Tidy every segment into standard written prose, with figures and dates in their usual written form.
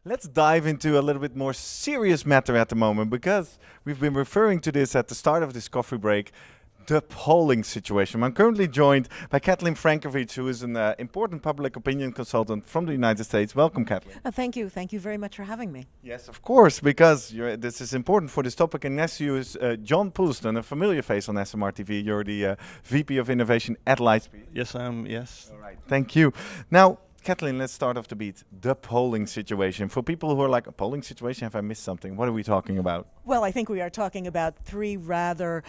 Let's dive into a little bit more serious matter at the moment, because we've been referring to this at the start of this coffee break, the polling situation. I'm currently joined by Kathleen Frankovic, who is an important public opinion consultant from the United States. Welcome, Kathleen. Thank you. Thank you very much for having me. Yes, of course, because this is important for this topic. And next to you is John Puleston, a familiar face on SMR TV. You're the VP of Innovation at Lightspeed. Yes, I am, yes. All right, thank you. Now, Kathleen, let's start off the beat. The polling situation. For people who are like, a polling situation, have I missed something? What are we talking about? Well, I think we are talking about three rather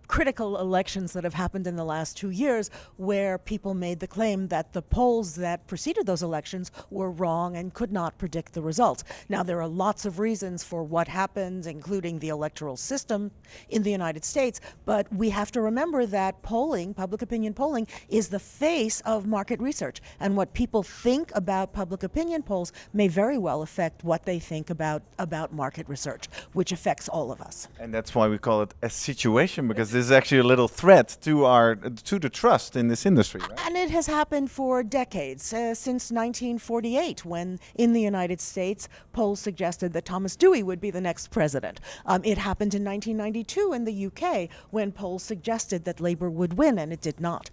critical elections that have happened in the last 2 years, where people made the claim that the polls that preceded those elections were wrong and could not predict the results. Now, there are lots of reasons for what happened, including the electoral system in the United States, but we have to remember that polling, public opinion polling, is the face of market research, and what people think about public opinion polls may very well affect what they think about market research, which affects all of us. And that's why we call it a situation, because this is actually a little threat to the trust in this industry, right? And it has happened for decades, since 1948, when in the United States polls suggested that Thomas Dewey would be the next president. It happened in 1992 in the UK, when polls suggested that Labour would win, and it did not.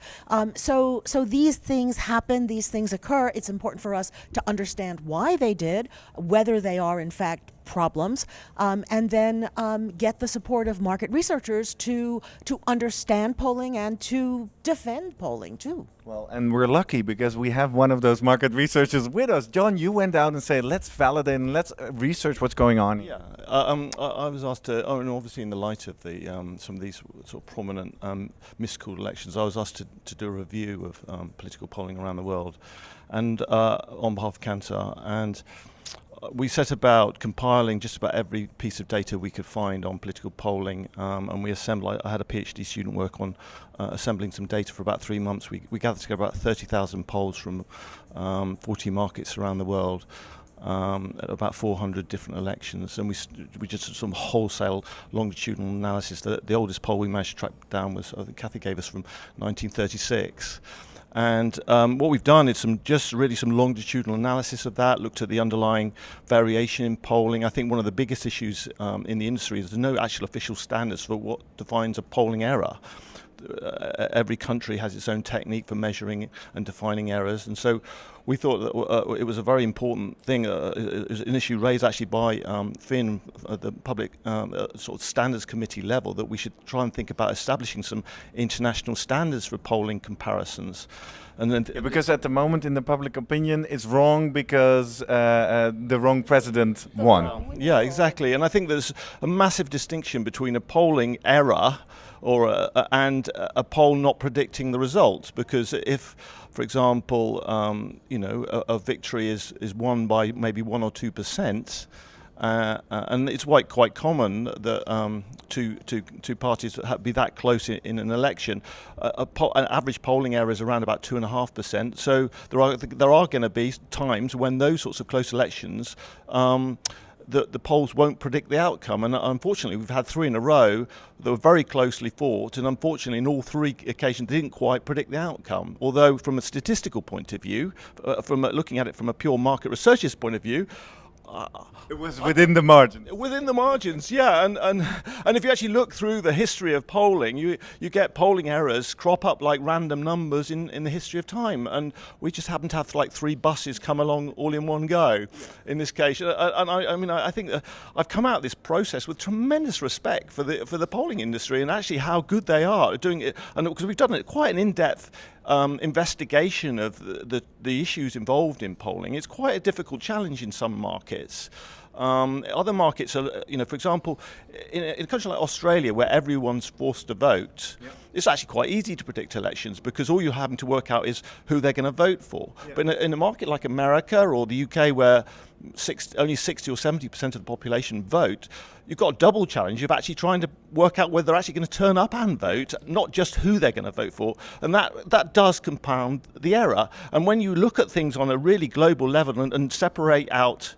So these things happen, these things occur. It's important for us to understand why they did, whether they are in fact problems, and then get the support of market researchers to understand polling and to defend polling too. Well, and we're lucky because we have one of those market researchers with us. John, you went out and said, let's validate and let's research what's going on. Yeah, I was asked to, and obviously in the light of the some of these sort of prominent miscalled elections, I was asked to do a review of political polling around the world, and on behalf of Cantor, and we set about compiling just about every piece of data we could find on political polling, and we assembled. I had a PhD student work on assembling some data for about 3 months. We gathered together about 30,000 polls from 40 markets around the world, at about 400 different elections, and we just some wholesale longitudinal analysis. The oldest poll we managed to track down was, I think Kathy gave us, from 1936. And what we've done is some longitudinal analysis of that, looked at the underlying variation in polling. I think one of the biggest issues in the industry is there's no actual official standards for what defines a polling error. Every country has its own technique for measuring and defining errors, and so we thought that it was a very important thing. It was an issue raised actually by FIN at the public sort of standards committee level, that we should try and think about establishing some international standards for polling comparisons. And then because at the moment in the public opinion it's wrong because the wrong president won. Yeah, exactly. And I think there's a massive distinction between a polling error and a poll not predicting the results, because if, for example, a victory is won by maybe 1 or 2%, and it's quite common that two parties be that close in an election. An average polling error is around about 2.5%. So there are going to be times when those sorts of close elections, the polls won't predict the outcome, and unfortunately we've had 3 in a row that were very closely fought, and unfortunately in all 3 occasions they didn't quite predict the outcome. Although from a statistical point of view, from looking at it from a pure market researcher's point of view, it was within the margins. Within the margins, yeah, and if you actually look through the history of polling, you get polling errors crop up like random numbers in the history of time, and we just happen to have like 3 buses come along all in one go, in this case. And I think that I've come out of this process with tremendous respect for the polling industry and actually how good they are at doing it, and because we've done it quite an in-depth investigation of the issues involved in polling. It's quite a difficult challenge in some markets. Other markets are, for example, in a country like Australia, where everyone's forced to vote, it's actually quite easy to predict elections, because all you're having to work out is who they're going to vote for. Yeah. But in a market like America or the UK, where only 60 or 70% of the population vote, you've got a double challenge of actually trying to work out whether they're actually going to turn up and vote, not just who they're going to vote for. And that does compound the error. And when you look at things on a really global level and separate out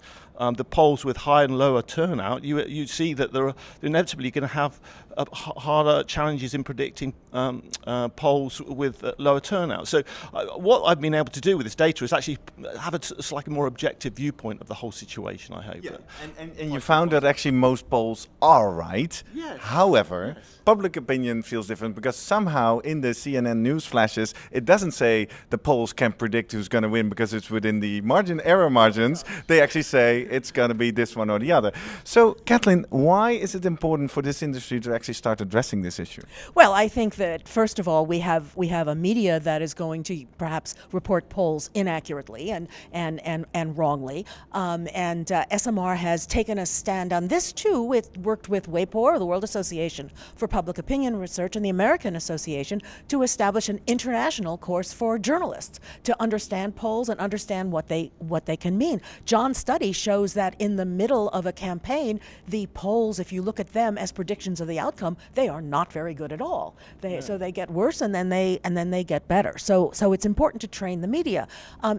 the polls with high and lower turnout, you see that they're inevitably going to have harder challenges in predicting polls with lower turnout. So what I've been able to do with this data is actually have a slightly more objective viewpoint of the whole situation, I hope. Yeah. And you found that actually most polls are right. Yes. However, Yes. public opinion feels different because somehow in the CNN news flashes, it doesn't say the polls can predict who's going to win because it's within the error margins. They actually say it's going to be this one or the other. So, Kathleen, why is it important for this industry to actually start addressing this issue? Well, I think that first of all, we have a media that is going to perhaps report polls inaccurately and wrongly. SMR has taken a stand on this too. It worked with WAPOR, the World Association for Public Opinion Research, and the American Association to establish an international course for journalists to understand polls and understand what they can mean. John's study shows that in the middle of a campaign, the polls, if you look at them as predictions of the outcome, they are not very good at all. So they get worse and then they get better. So it's important to train the media.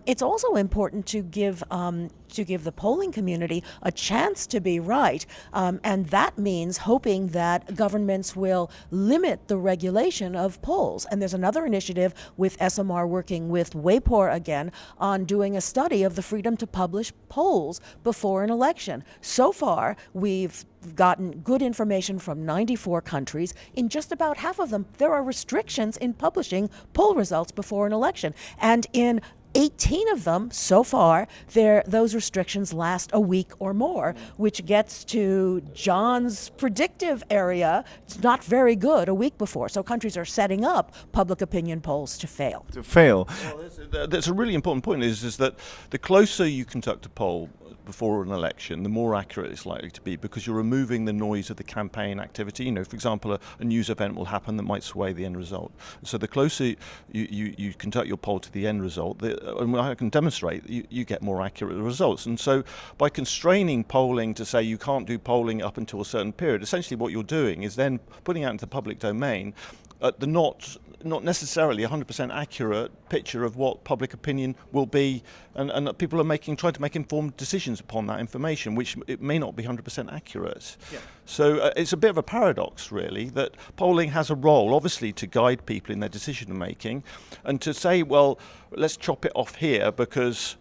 It's also important to give the polling community a chance to be right, and that means hoping that governments will limit the regulation of polls. And there's another initiative with SMR working with WAPOR again on doing a study of the freedom to publish polls before an election. So far, we've gotten good information from 94 countries. In just about half of them, there are restrictions in publishing poll results before an election. And in 18 of them so far, those restrictions last a week or more, which gets to John's predictive area. It's not very good a week before. So countries are setting up public opinion polls to fail. Well, that's a really important point is that the closer you conduct a poll before an election, the more accurate it's likely to be because you're removing the noise of the campaign activity. You know, for example, a news event will happen that might sway the end result. So the closer you conduct your poll to the end result, and I can demonstrate, you get more accurate results. And so by constraining polling to say you can't do polling up until a certain period, essentially what you're doing is then putting out into the public domain the not necessarily 100% accurate picture of what public opinion will be, and people are trying to make informed decisions upon that information, which it may not be 100% accurate. Yeah. So it's a bit of a paradox, really, that polling has a role, obviously, to guide people in their decision making, and to say, well, let's chop it off here because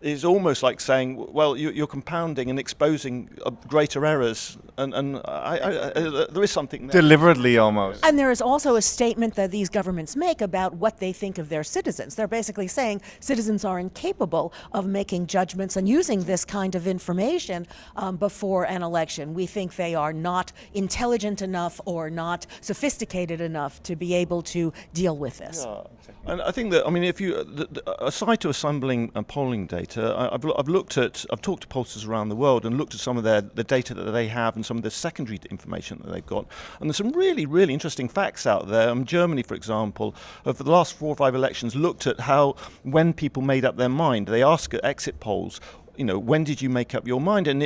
is almost like saying, well, you're compounding and exposing greater errors, and there is something there. Deliberately, almost. And there is also a statement that these governments make about what they think of their citizens. They're basically saying citizens are incapable of making judgments and using this kind of information before an election. We think they are not intelligent enough or not sophisticated enough to be able to deal with this. Yeah. And I think that, I mean, if you, aside to assembling polling data, I've talked to pollsters around the world and looked at some of the data that they have and some of the secondary information that they've got. And there's some really, really interesting facts out there. Germany, for example, over the last 4 or 5 elections, looked at when people made up their mind. They ask at exit polls, you know, when did you make up your mind? And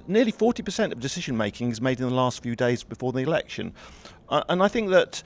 nearly 40% of decision making is made in the last few days before the election. And I think that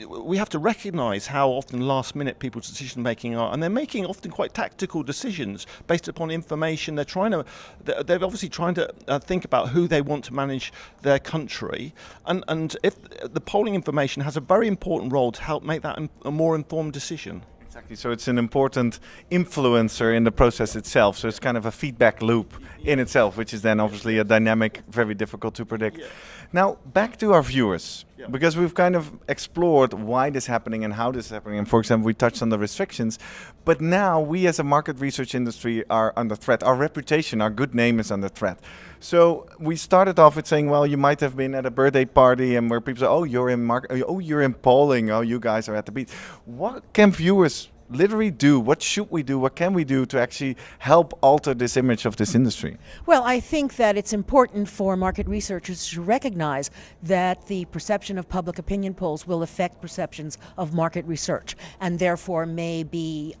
we have to recognise how often last-minute people's decision-making are, and they're making often quite tactical decisions based upon information. They're obviously trying to think about who they want to manage their country, and if the polling information has a very important role to help make that a more informed decision. Exactly. So it's an important influencer in the process itself. So it's kind of a feedback loop in itself, which is then obviously a dynamic, very difficult to predict. Yeah. Now, back to our viewers, because we've kind of explored why this is happening and how this is happening. And for example, we touched on the restrictions. But now we as a market research industry are under threat. Our reputation, our good name is under threat. So we started off with saying, well, you might have been at a birthday party and where people say, oh, you're in polling, oh, you guys are at the beach. What can viewers literally do? What should we do? What can we do to actually help alter this image of this industry? Well, I think that it's important for market researchers to recognize that the perception of public opinion polls will affect perceptions of market research, and therefore may be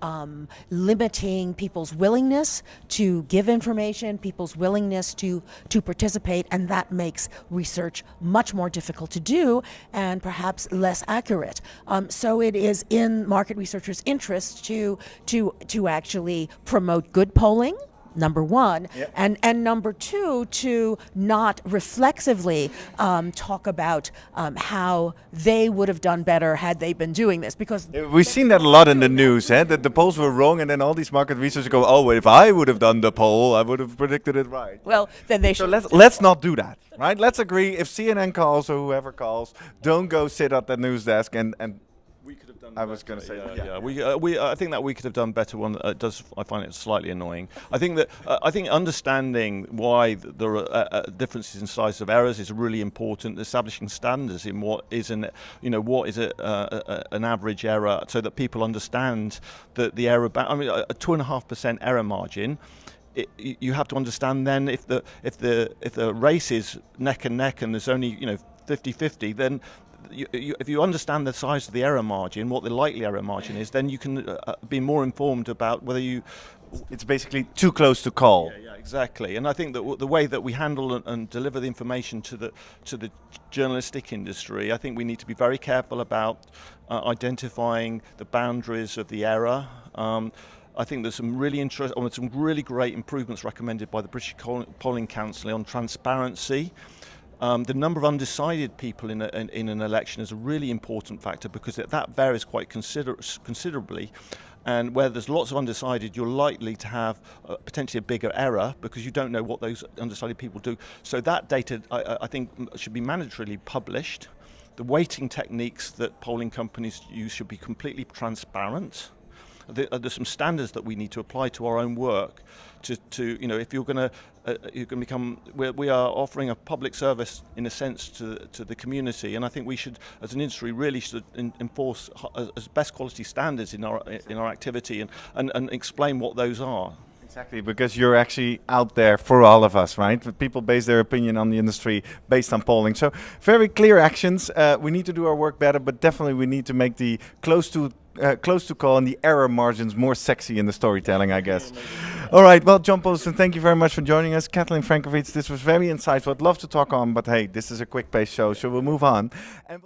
limiting people's willingness to give information, people's willingness to participate, and that makes research much more difficult to do and perhaps less accurate. So it is in market researchers' interest to actually promote good polling, number one, Yep. and number two, to not reflexively talk about how they would have done better had they been doing this, because We've seen that a lot in the news, that the polls were wrong, and then all these market researchers go, "Oh, if I would have done the poll, I would have predicted it right." well, then they So should. let's not do that, right? Let's agree. If CNN calls or whoever calls, don't go sit at the news desk and. We could have done. I was going to say, I think that we could have done better. One does. I find it slightly annoying. I think that I think understanding why there are differences in size of errors is really important. Establishing standards in what is an average error, so that people understand that the error. I mean, a 2.5% error margin. You have to understand then if the race is neck and neck and there's only 50-50, then if you understand the size of the error margin, what the likely error margin is, then you can be more informed about whether you. It's basically too close to call. Yeah, exactly. And I think that the way that we handle and deliver the information to the journalistic industry, I think we need to be very careful about identifying the boundaries of the error. I think there's some really great improvements recommended by the British Polling Council on transparency. The number of undecided people in an election is a really important factor, because that varies quite considerably. And where there's lots of undecided, you're likely to have potentially a bigger error, because you don't know what those undecided people do. So that data, I think, should be mandatorily published. The weighting techniques that polling companies use should be completely transparent. There's some standards that we need to apply to our own work. If you're going to become, we are offering a public service in a sense to the community, and I think we should, as an industry, really should enforce as best quality standards in our activity and explain what those are. Exactly, because you're actually out there for all of us, right? People base their opinion on the industry based on polling. So very clear actions. We need to do our work better, but definitely we need to make the close to call and the error margins more sexy in the storytelling, I guess. All right, well, John Puleston, thank you very much for joining us. Kathleen Frankovic, this was very insightful. I'd love to talk on, but hey, this is a quick-paced show, so we'll move on. And